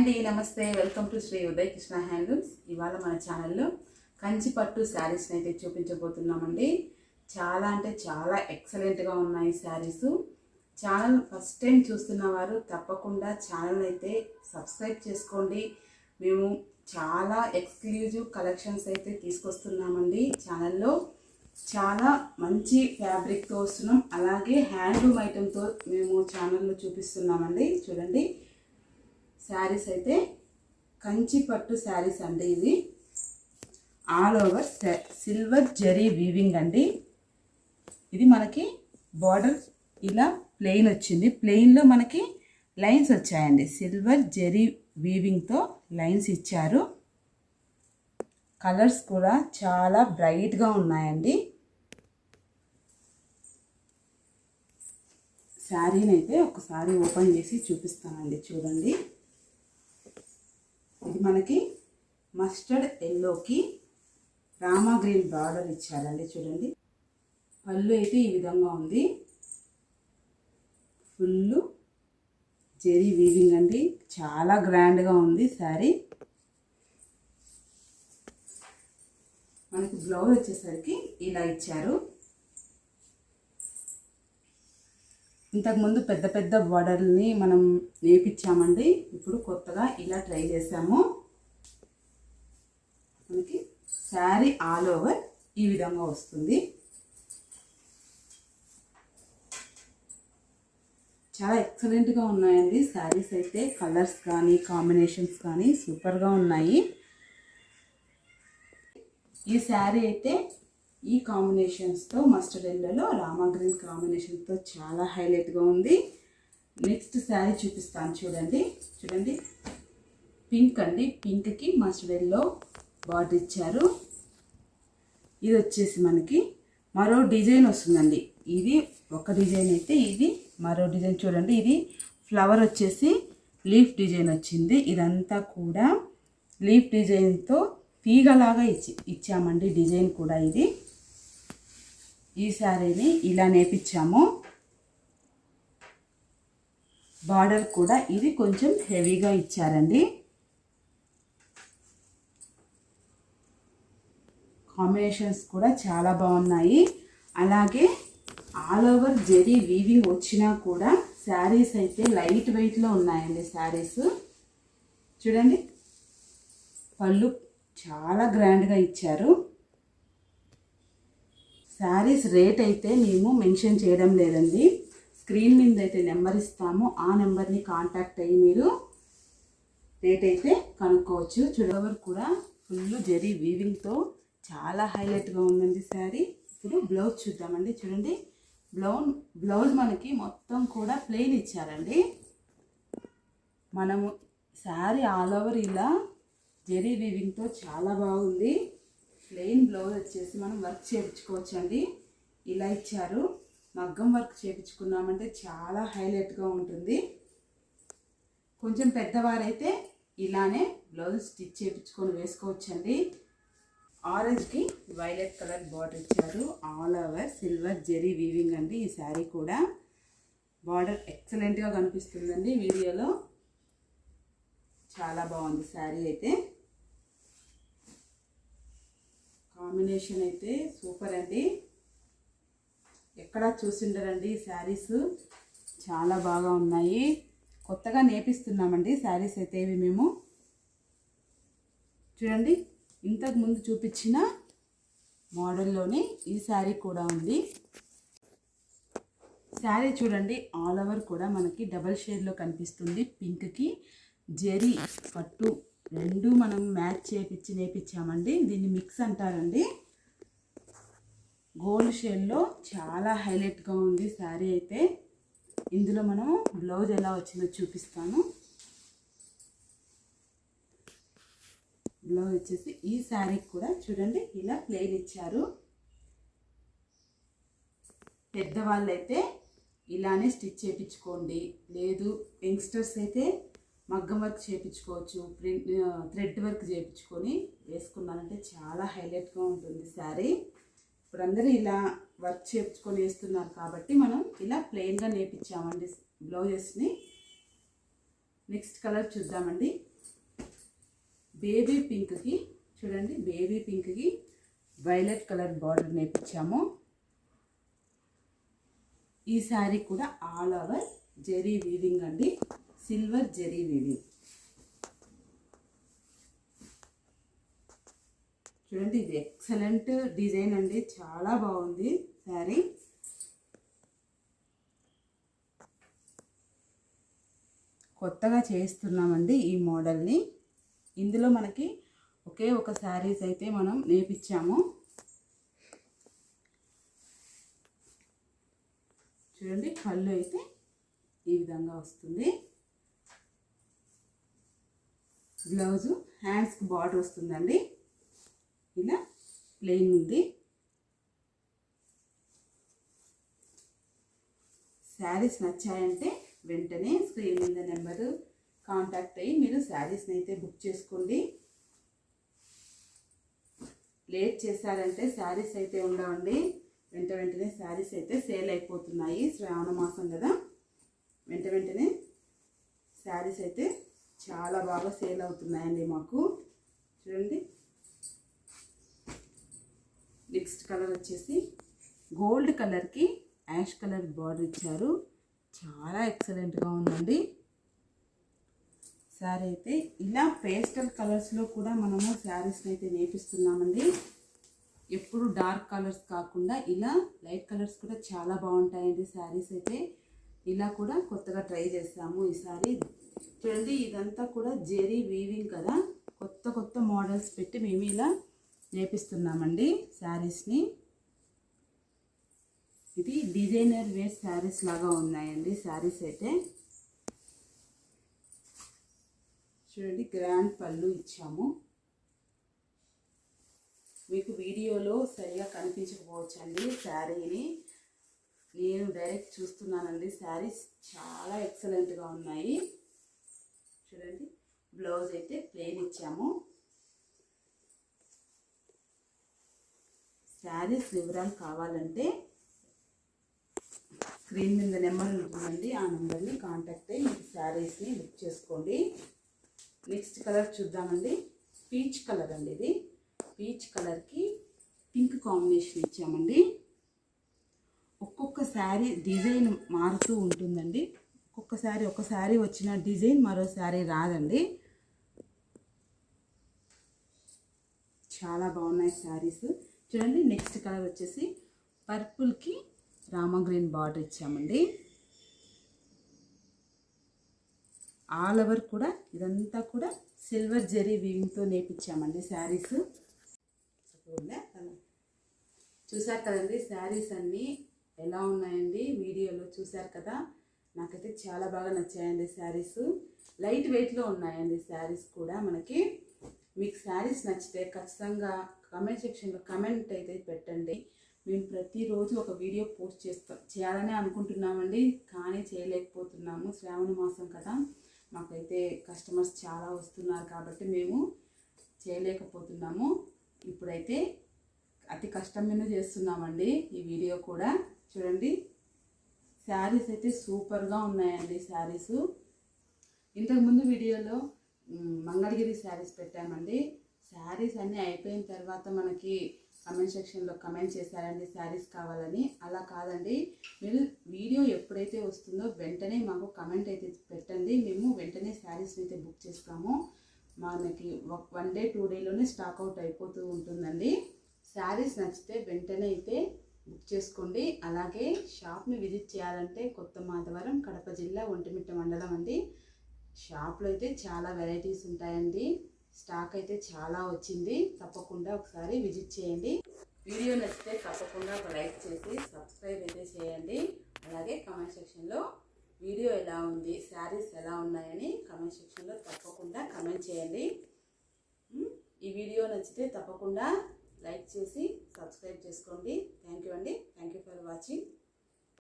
అండి, నమస్తే. Welcome to Shri Uday Krishna handlooms. ఇవాళ మన ఛానల్లో కంచి పట్టు శారీస్ని అయితే చూపించబోతున్నామండి. చాలా అంటే చాలా ఎక్సలెంట్గా ఉన్నాయి శారీస్. ఛానల్ ఫస్ట్ టైం చూస్తున్న వారు తప్పకుండా ఛానల్ అయితే సబ్స్క్రైబ్ చేసుకోండి. మేము చాలా ఎక్స్క్లూజివ్ కలెక్షన్స్ అయితే తీసుకొస్తున్నామండి. ఛానల్లో చాలా మంచి ఫ్యాబ్రిక్తో వస్తున్నాం, అలాగే హ్యాండ్లూమ్ ఐటెంతో మేము ఛానల్లో చూపిస్తున్నామండి. చూడండి, శారీస్ అయితే కంచి పట్టు శారీస్ అండి. ఇది all over silver zari weaving అండి. ఇది మనకి బార్డర్ ఇలా ప్లెయిన్ వచ్చింది, ప్లెయిన్లో మనకి లైన్స్ వచ్చాయండి. సిల్వర్ జరీ వీవింగ్తో లైన్స్ ఇచ్చారు. కలర్స్ కూడా చాలా బ్రైట్గా ఉన్నాయండి. శారీని అయితే ఒకసారి ఓపెన్ చేసి చూపిస్తానండి. చూడండి, ఇది మనకి మస్టర్డ్ ఎల్లోకి రామా గ్రీన్ బార్డర్ ఇచ్చారండి. చూడండి, పళ్ళు అయితే ఈ విధంగా ఉంది. ఫుల్ జెరీ వీవింగ్ అండి, చాలా గ్రాండ్గా ఉంది శారీ. మనకి బ్లౌజ్ వచ్చేసరికి ఇలా ఇచ్చారు. ఇంతకుముందు పెద్ద పెద్ద బార్డర్ని మనం నేర్పించామండి. ఇప్పుడు కొత్తగా ఇలా ట్రై చేసాము. మనకి శారీ ఆల్ ఓవర్ ఈ విధంగా వస్తుంది. చాలా ఎక్సలెంట్గా ఉన్నాయండి శారీస్ అయితే. కలర్స్ కానీ కాంబినేషన్స్ కానీ సూపర్గా ఉన్నాయి. ఈ శారీ అయితే ఈ కాంబినేషన్స్తో మస్టర్డ్ ఎల్లోలో రామా గ్రీన్ కాంబినేషన్తో చాలా హైలైట్గా ఉంది. నెక్స్ట్ శారీ చూపిస్తాను. చూడండి, చూడండి, పింక్ అండి. పింక్కి మస్టర్డ్ ఎల్లో బార్డర్ ఇచ్చారు. ఇది వచ్చేసి మనకి మరో డిజైన్ వస్తుందండి. ఇది ఒక డిజైన్ అయితే ఇది మరో డిజైన్. చూడండి, ఇది ఫ్లవర్ వచ్చేసి లీఫ్ డిజైన్ వచ్చింది. ఇదంతా కూడా లీఫ్ డిజైన్తో తీగలాగా ఇచ్చామండి డిజైన్ కూడా. ఇది ఈ శారీని ఇలా నేర్పించాము. బార్డర్ కూడా ఇది కొంచెం హెవీగా ఇచ్చారండి. కాంబినేషన్స్ కూడా చాలా బాగున్నాయి. అలాగే ఆల్ ఓవర్ జెరీ వీవింగ్ వచ్చినా కూడా శారీస్ అయితే లైట్ వెయిట్లో ఉన్నాయండి శారీస్. చూడండి, పళ్ళు చాలా గ్రాండ్గా ఇచ్చారు. శారీస్ రేట్ అయితే మేము మెన్షన్ చేయడం లేదండి. స్క్రీన్ మీద అయితే నెంబర్ ఇస్తాము, ఆ నెంబర్ని కాంటాక్ట్ అయ్యి మీరు రేట్ అయితే కనుక్కోవచ్చు. చూడవర్ కూడా ఫుల్ జరీ వీవింగ్తో చాలా హైలైట్గా ఉందండి శారీ. ఇప్పుడు బ్లౌజ్ చూద్దామండి. చూడండి, బ్లౌజ్ మనకి మొత్తం కూడా ప్లెయిన్ ఇచ్చారండి. మనము శారీ ఆల్ ఓవర్ ఇలా జెరీ వీవింగ్తో చాలా బాగుంది. ప్లెయిన్ బ్లౌజ్ వచ్చేసి మనం వర్క్ చేయించుకోవచ్చు అండి. ఇలా ఇచ్చారు. మగ్గం వర్క్ చేయించుకున్నామంటే చాలా హైలైట్గా ఉంటుంది. కొంచెం పెద్దవారైతే ఇలానే బ్లౌజ్ స్టిచ్ చేయించుకొని వేసుకోవచ్చండి. ఆరెంజ్కి వైలెట్ కలర్ బార్డర్ ఇచ్చారు. All over silver zari weaving అండి. ఈ శారీ కూడా బార్డర్ ఎక్సలెంట్గా కనిపిస్తుందండి వీడియోలో. చాలా బాగుంది శారీ అయితే. కాంబినేషన్ అయితే సూపర్ అండి. ఎక్కడా చూసిండరండి శారీస్. చాలా బాగా ఉన్నాయి. కొత్తగా నేర్పిస్తున్నామండి శారీస్ అయితే ఇవి మేము. చూడండి, ఇంతకు ముందు చూపించిన మోడల్లోనే ఈ శారీ కూడా ఉంది. శారీ చూడండి, ఆల్ ఓవర్ కూడా మనకి డబల్ షేడ్లో కనిపిస్తుంది. పింక్కి జెరీ పట్టు రెండు మనం మ్యాచ్ చేయించి నేర్పించామండి. దీన్ని మిక్స్ అంటారండి. గోల్డ్ షేడ్లో చాలా హైలైట్గా ఉంది శారీ అయితే. ఇందులో మనం బ్లౌజ్ ఎలా వచ్చిందో చూపిస్తాను. బ్లౌజ్ వచ్చేసి ఈ శారీకి కూడా చూడండి ఇలా ప్లెయిన్ ఇచ్చారు. పెద్దవాళ్ళు అయితే ఇలానే స్టిచ్ చేయించుకోండి, లేదు యంగ్స్టర్స్ అయితే మగ్గం వర్క్ చేయించుకోవచ్చు. థ్రెడ్ వర్క్ చేయించుకొని వేసుకున్నారంటే చాలా హైలైట్గా ఉంటుంది శారీ. ఇప్పుడు అందరూ ఇలా వర్క్ చేయించుకొని వేస్తున్నారు కాబట్టి మనం ఇలా ప్లెయిన్గా నేర్పించామండి బ్లౌజెస్ని. నెక్స్ట్ కలర్ చూద్దామండి. బేబీ పింక్కి చూడండి, బేబీ పింక్కి వైలెట్ కలర్ బార్డర్ నేర్పించాము. ఈ శారీ కూడా ఆల్ ఓవర్ జెరీ వీవింగ్ అండి, సిల్వర్ జెరీ వీవింగ్. చూడండి, ఇది ఎక్సలెంట్ డిజైన్ అండి, చాలా బాగుంది శారీ. కొత్తగా చేస్తున్నామండి ఈ మోడల్ని. ఇందులో మనకి ఒకే ఒక శారీస్ అయితే మనం నేర్పించాము. చూడండి, పళ్ళు అయితే ఈ విధంగా వస్తుంది. బ్లౌజు హ్యాండ్స్కి బార్డర్ వస్తుందండి, ఇలా ప్లెయిన్ ఉంది. శారీస్ నచ్చాయంటే వెంటనే స్క్రీన్ మీద నెంబరు కాంటాక్ట్ అయ్యి మీరు శారీస్ని అయితే బుక్ చేసుకోండి. లేట్ చేశారంటే శారీస్ అయితే ఉండవండి, వెంటనే శారీస్ అయితే సేల్ అయిపోతున్నాయి. శ్రావణ మాసం కదా, వెంటనే శారీస్ అయితే చాలా బాగా సేల్ అవుతున్నాయండి మాకు. చూడండి, నెక్స్ట్ కలర్ వచ్చేసి గోల్డ్ కలర్కి యాష్ కలర్ బార్డర్ ఇచ్చారు, చాలా ఎక్సలెంట్గా ఉందండి శారీ అయితే. ఇలా పేస్టల్ కలర్స్లో కూడా మనము శారీస్ని అయితే నేర్పిస్తున్నామండి. ఎప్పుడు డార్క్ కలర్స్ కాకుండా ఇలా లైట్ కలర్స్ కూడా చాలా బాగుంటాయండి శారీస్ అయితే. ఇలా కూడా కొత్తగా ట్రై చేస్తాము ఈసారి. చూడండి, ఇదంతా కూడా జెరీ వీవింగ్ కదా, కొత్త మోడల్స్ పెట్టి మేము ఇలా నేర్పిస్తున్నామండి శారీస్ని. ఇది డిజైనర్ వేర్ శారీస్ లాగా ఉన్నాయండి శారీస్ అయితే. చూడండి, గ్రాండ్ పళ్ళు ఇచ్చాము. మీకు వీడియోలో సరిగా కనిపించకపోవచ్చండి శారీని, నేను డైరెక్ట్ చూస్తున్నానండి. శారీస్ చాలా ఎక్సలెంట్గా ఉన్నాయి. చూడండి, బ్లౌజ్ అయితే ప్లెయిన్ ఇచ్చాము. శారీస్ వివరాలు కావాలంటే స్క్రీన్ మీద నెంబర్ ఉంటుందండి, ఆ నెంబర్ని కాంటాక్ట్ అయ్యి మీకు శారీస్ని బుక్ చేసుకోండి. నెక్స్ట్ కలర్ చూద్దామండి. పీచ్ కలర్ అండి, ఇది పీచ్ కలర్కి పింక్ కాంబినేషన్ ఇచ్చామండి. ఒక్కొక్క శారీ డిజైన్ మారుతూ ఉంటుందండి. ఒక శారీ వచ్చిన డిజైన్ మరో శారీ రాదండి. చాలా బాగున్నాయి శారీస్. చూడండి, నెక్స్ట్ కలర్ వచ్చేసి పర్పుల్కి రామా గ్రీన్ బార్డర్ ఇచ్చామండి. ఆల్ ఓవర్ కూడా ఇదంతా కూడా సిల్వర్ జెరీ వీవింగ్తో నేర్పించామండి శారీస్. చూసారు కదండి శారీస్ అన్నీ ఎలా ఉన్నాయండి, వీడియోలో చూసారు కదా. నాకైతే చాలా బాగా నచ్చాయండి శారీస్. లైట్ వెయిట్లో ఉన్నాయండి శారీస్ కూడా మనకి. మీకు శారీస్ నచ్చితే ఖచ్చితంగా కమెంట్ సెక్షన్లో కమెంట్ అయితే పెట్టండి. మేము ప్రతిరోజు ఒక వీడియో పోస్ట్ చేయాలని అనుకుంటున్నామండి, కానీ చేయలేకపోతున్నాము. శ్రావణ మాసం కదా, మాకైతే కస్టమర్స్ చాలా వస్తున్నారు కాబట్టి మేము చేయలేకపోతున్నాము. ఇప్పుడైతే అతి కష్టం మీద చేస్తున్నామండి ఈ వీడియో కూడా. చూడండి, శారీస్ అయితే సూపర్గా ఉన్నాయండి శారీస్. ఇంతకుముందు వీడియోలో మంగళగిరి శారీస్ పెట్టామండి. శారీస్ అన్నీ అయిపోయిన తర్వాత మనకి కమెంట్ సెక్షన్లో కమెంట్ చేశారండి శారీస్ కావాలని. అలా కాదండి, మీరు వీడియో ఎప్పుడైతే వస్తుందో వెంటనే మాకు కమెంట్ అయితే పెట్టండి, మేము వెంటనే శారీస్ని అయితే బుక్ చేస్తాము. మనకి 1 డే 2 డేలోనే స్టాక్ అవుట్ అయిపోతూ ఉంటుందండి. శారీస్ నచ్చితే వెంటనే అయితే బుక్ చేసుకోండి. అలాగే షాప్ని విజిట్ చేయాలంటే కొత్త మాధవరం, కడప జిల్లా, ఒంటిమిట్ట మండలం అండి. షాప్లో అయితే చాలా వెరైటీస్ ఉంటాయండి. స్టాక్ అయితే చాలా వచ్చింది, తప్పకుండా ఒకసారి విజిట్ చేయండి. వీడియో నచ్చితే తప్పకుండా ఒక లైక్ చేసి సబ్స్క్రైబ్ అయితే చేయండి. అలాగే కమెంట్ సెక్షన్లో వీడియో ఎలా ఉంది, శారీస్ ఎలా ఉన్నాయని కమెంట్ సెక్షన్లో తప్పకుండా కమెంట్ చేయండి. ఈ వీడియో నచ్చితే తప్పకుండా లైక్ చేసి సబ్స్క్రైబ్ చేసుకోండి. థ్యాంక్ యూ అండి. Thank you for watching.